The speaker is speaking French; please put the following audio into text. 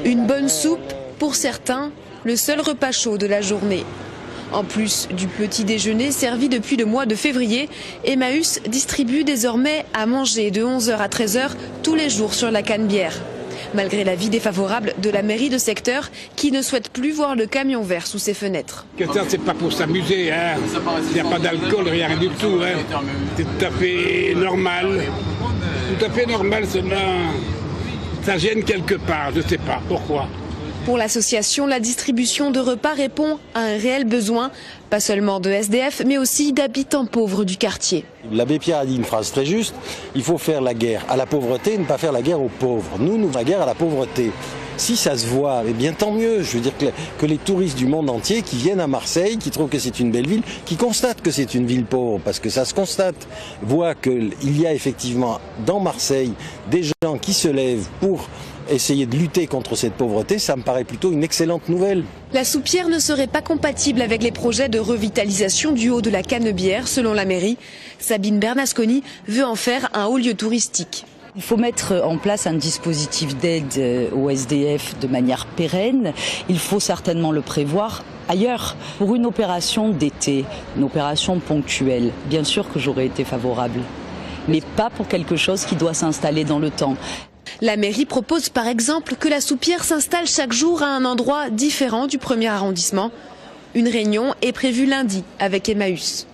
Une bonne soupe, pour certains, le seul repas chaud de la journée. En plus du petit déjeuner servi depuis le mois de février, Emmaüs distribue désormais à manger de 11h à 13h tous les jours sur la Canebière. Malgré l'avis défavorable de la mairie de secteur qui ne souhaite plus voir le camion vert sous ses fenêtres. Ça, c'est pas pour s'amuser, hein. Il n'y a pas d'alcool, rien du tout. Hein. C'est tout à fait normal. Tout à fait normal, seulement ça gêne quelque part, je ne sais pas pourquoi. Pour l'association, la distribution de repas répond à un réel besoin, pas seulement de SDF, mais aussi d'habitants pauvres du quartier. L'abbé Pierre a dit une phrase très juste, il faut faire la guerre à la pauvreté et ne pas faire la guerre aux pauvres. Nous faisons la guerre à la pauvreté. Si ça se voit, eh bien tant mieux. Je veux dire que les touristes du monde entier qui viennent à Marseille, qui trouvent que c'est une belle ville, qui constatent que c'est une ville pauvre, parce que ça se constate, voient qu'il y a effectivement dans Marseille des gens qui se lèvent pour essayer de lutter contre cette pauvreté, ça me paraît plutôt une excellente nouvelle. La soupière ne serait pas compatible avec les projets de revitalisation du haut de la Canebière, selon la mairie. Sabine Bernasconi veut en faire un haut lieu touristique. Il faut mettre en place un dispositif d'aide au SDF de manière pérenne. Il faut certainement le prévoir ailleurs. Pour une opération d'été, une opération ponctuelle, bien sûr que j'aurais été favorable, mais pas pour quelque chose qui doit s'installer dans le temps. La mairie propose par exemple que la soupière s'installe chaque jour à un endroit différent du 1er arrondissement. Une réunion est prévue lundi avec Emmaüs.